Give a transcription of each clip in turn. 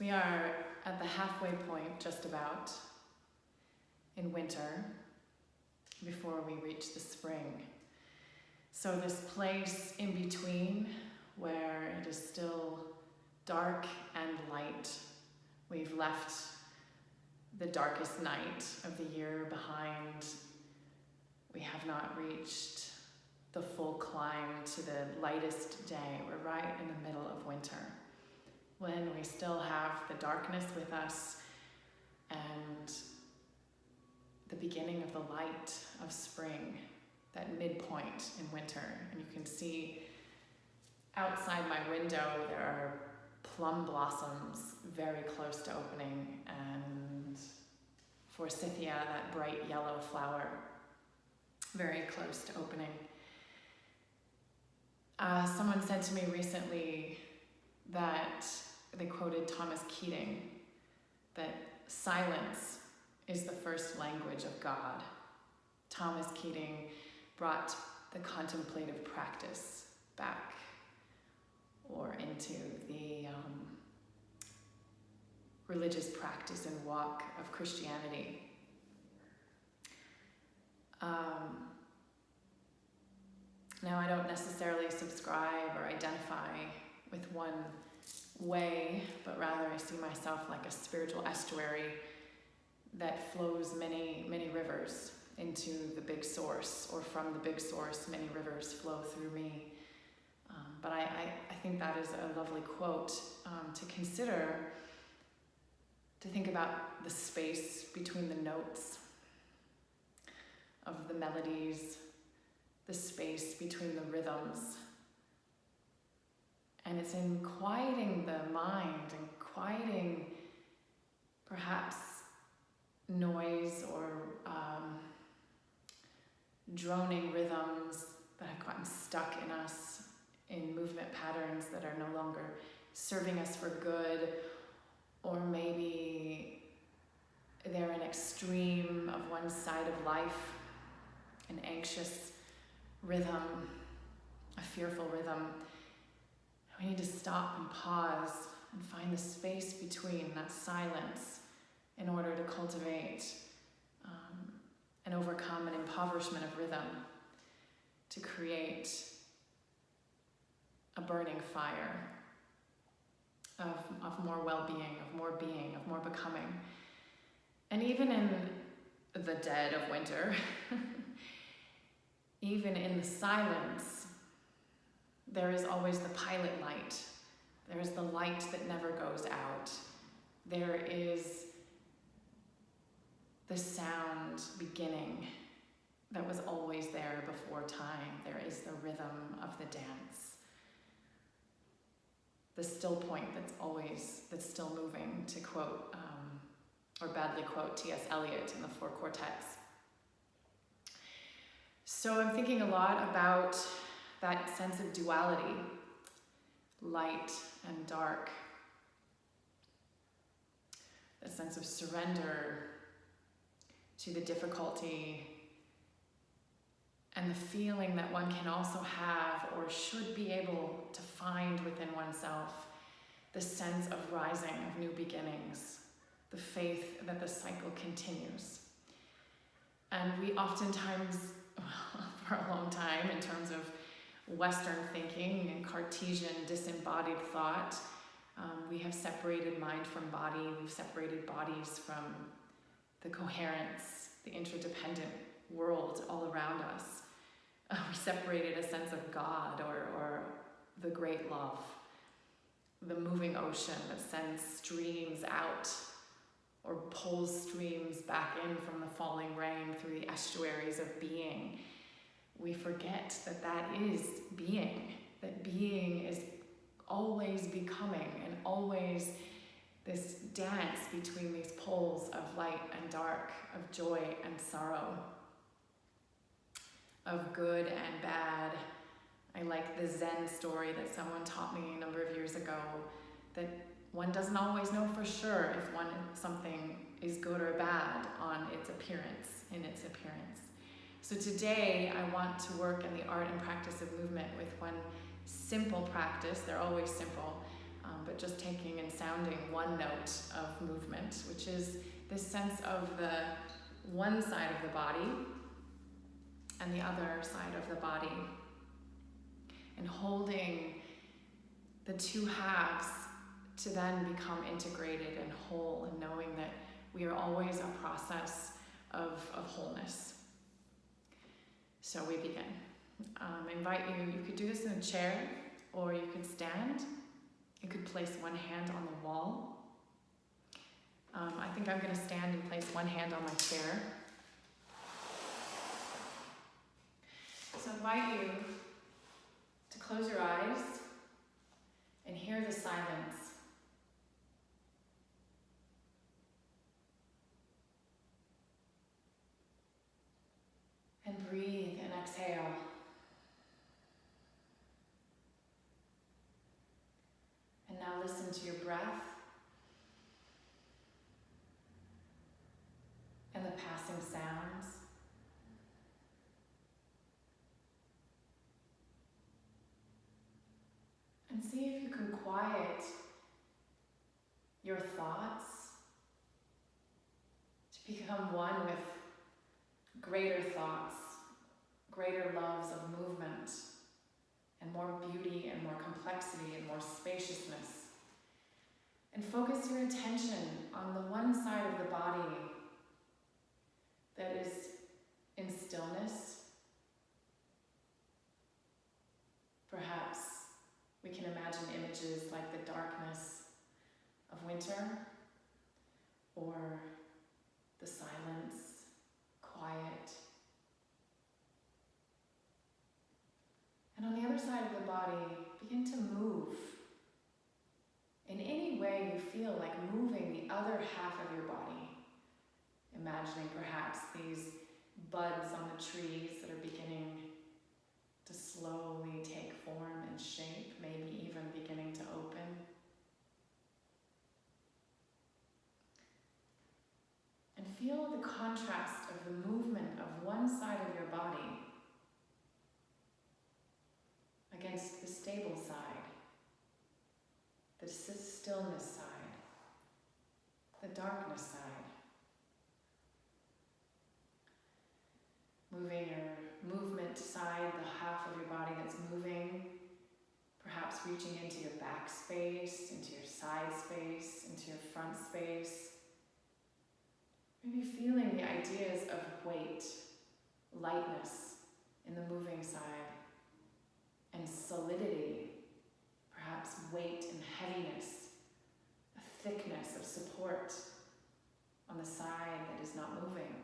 We are at the halfway point, just about, in winter, before we reach the spring. So this place in between, where it is still dark and light, we've left the darkest night of the year behind. We have not reached the full climb to the lightest day. We're right in the middle of winter, when we still have the darkness with us and the beginning of the light of spring, that midpoint in winter. And you can see outside my window there are plum blossoms very close to opening, and forsythia, that bright yellow flower, very close to opening. Someone said to me recently that they quoted Thomas Keating, that silence is the first language of God. Thomas Keating brought the contemplative practice back, or into the religious practice and walk of Christianity. Now, I don't necessarily subscribe or identify with one way, but rather I see myself like a spiritual estuary that flows many, many rivers into the big source, or from the big source, many rivers flow through me. But I think that is a lovely quote to consider, to think about the space between the notes of the melodies, the space between the rhythms. And it's in quieting the mind and quieting perhaps noise or droning rhythms that have gotten stuck in us, in movement patterns that are no longer serving us for good, or maybe they're an extreme of one side of life, an anxious rhythm, a fearful rhythm. We need to stop and pause and find the space between, that silence, in order to cultivate and overcome an impoverishment of rhythm, to create a burning fire of more well-being, of more being, of more becoming. And even in the dead of winter, even in the silence, there is always the pilot light. There is the light that never goes out. There is the sound beginning that was always there before time. There is the rhythm of the dance. The still point that's still moving, to quote, or badly quote T.S. Eliot in the Four Quartets. So I'm thinking a lot about that sense of duality, light and dark, that sense of surrender to the difficulty, and the feeling that one can also have, or should be able to find within oneself, the sense of rising, of new beginnings, the faith that the cycle continues. And we oftentimes, for a long time, in terms of Western thinking and Cartesian disembodied thought, we have separated mind from body. We've separated bodies from the coherence, the interdependent world all around us. We separated a sense of God, or the great love, the moving ocean that sends streams out or pulls streams back in from the falling rain through the estuaries of being. We forget that that is being, that being is always becoming, and always this dance between these poles of light and dark, of joy and sorrow, of good and bad. I like the Zen story that someone taught me a number of years ago, that one doesn't always know for sure if something is good or bad on its appearance, in its appearance. So today I want to work in the art and practice of movement with one simple practice. They're always simple, but just taking and sounding one note of movement, which is this sense of the one side of the body and the other side of the body, and holding the two halves to then become integrated and whole, and knowing that we are always a process of wholeness. So we begin. I invite you could do this in a chair, or you could stand. You could place one hand on the wall. I think I'm going to stand and place one hand on my chair. So I invite you to close your eyes and hear the silence. And breathe and exhale. And now listen to your breath and the passing sounds. And see if you can quiet your thoughts to become one with greater thoughts, greater loves of movement, and more beauty and more complexity and more spaciousness. And focus your attention on the one side of the body that is in stillness. Perhaps we can imagine images like the darkness of winter, or the silence, quiet. And on the other side of the body, begin to move in any way you feel like moving the other half of your body. Imagining perhaps these buds on the trees that are beginning to slowly take form and shape, maybe even beginning to open. And feel the contrast of the movement of one side of your body against the stable side, the stillness side, the darkness side. Moving your movement side, the half of your body that's moving, perhaps reaching into your back space, into your side space, into your front space. Maybe feeling the ideas of weight, lightness in the moving side, and solidity, perhaps weight and heaviness, a thickness of support on the side that is not moving.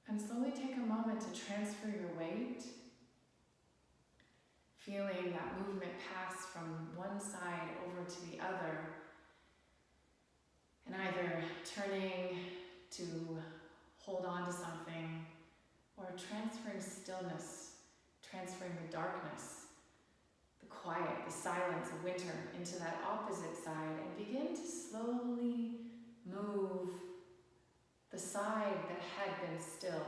And slowly take a moment to transfer your weight, feeling that movement pass from one side over to the other, and either turning to hold on to something, or transferring stillness, transferring the darkness, the quiet, the silence of winter into that opposite side, and begin to slowly move the side that had been still.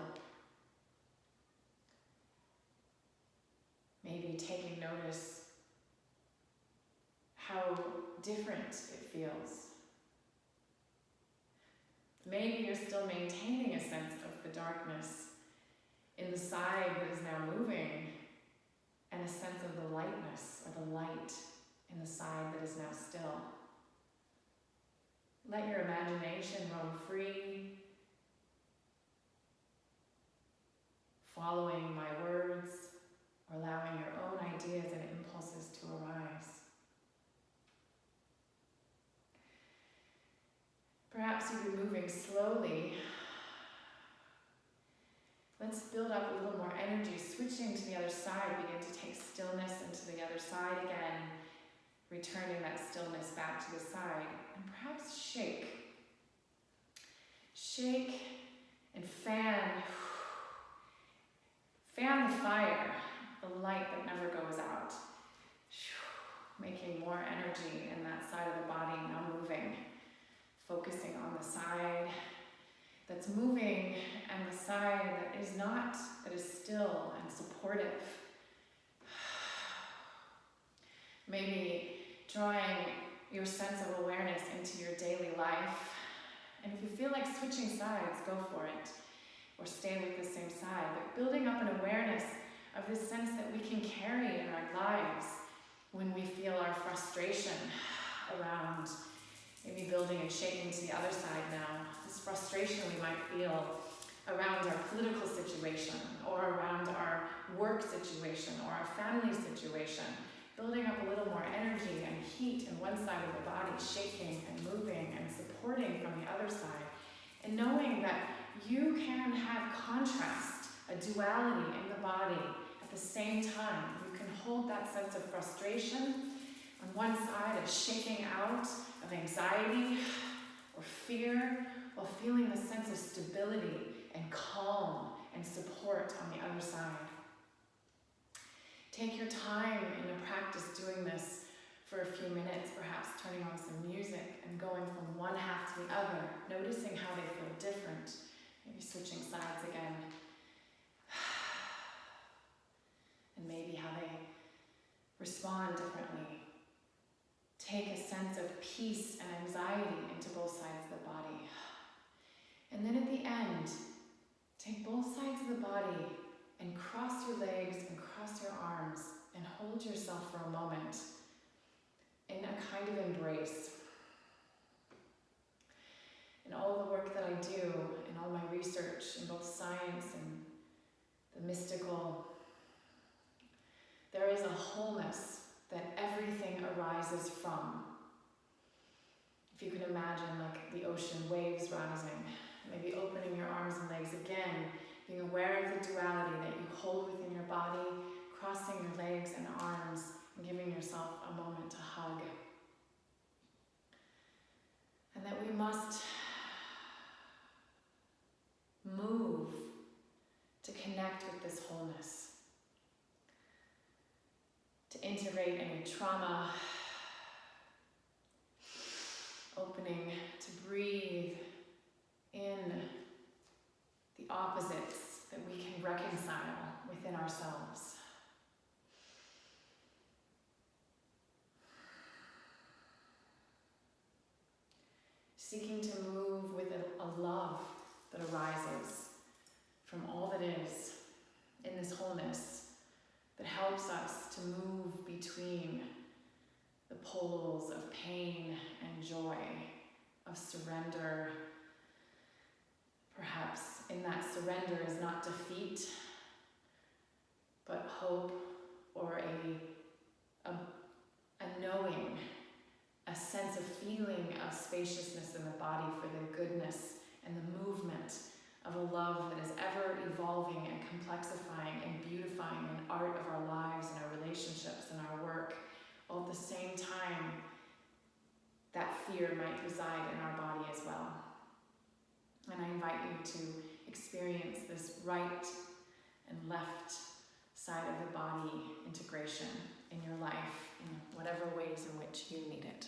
Maybe taking notice how different it feels. Maybe you're still maintaining a sense of the darkness in the side that is now moving, and a sense of the lightness or the light in the side that is now still. Let your imagination roam free, following my words, or allowing your own ideas and impulses to arise. Perhaps you've been moving slowly. Let's build up a little more energy, switching to the other side. Begin to take stillness into the other side again, returning that stillness back to the side. And perhaps shake. Shake and fan the fire, the light that never goes out. Making more energy in that side of the body, now moving. Focusing on the side that's moving and the side that is not, that is still. still and supportive. Maybe drawing your sense of awareness into your daily life. And if you feel like switching sides, go for it. Or stay with the same side. But building up an awareness of this sense that we can carry in our lives when we feel our frustration around, maybe building and shaking to the other side now. This frustration we might feel around our political situation, or around our work situation, or our family situation. Building up a little more energy and heat in one side of the body, shaking and moving and supporting from the other side. And knowing that you can have contrast, a duality in the body at the same time. You can hold that sense of frustration on one side, of shaking out, of anxiety or fear, while feeling the sense of stability and calm and support on the other side. Take your time in the practice doing this for a few minutes, perhaps turning on some music and going from one half to the other, noticing how they feel different, maybe switching sides again, and maybe how they respond differently. Take a sense of peace and anxiety into both sides of the body. And then at the end, take both sides of the body and cross your legs and cross your arms and hold yourself for a moment in a kind of embrace. In all the work that I do, in all my research in both science and the mystical, there is a wholeness that everything arises from. If you can imagine like the ocean waves rising, maybe opening your arms and legs again, being aware of the duality that you hold within your body, crossing your legs and arms, and giving yourself a moment to hug. And that we must move to connect with this wholeness, to integrate any trauma, opening to breathe in the opposites that we can reconcile within ourselves. Seeking to move with a love that arises from all that is in this wholeness, that helps us to move between the poles of pain and joy, of surrender. Perhaps in that surrender is not defeat, but hope, or a knowing, a sense of feeling of spaciousness in the body for the goodness and the movement of a love that is ever evolving and complexifying and beautifying in art of our lives and our relationships and our work, while at the same time that fear might reside in our body as well. And I invite you to experience this right and left side of the body integration in your life in whatever ways in which you need it.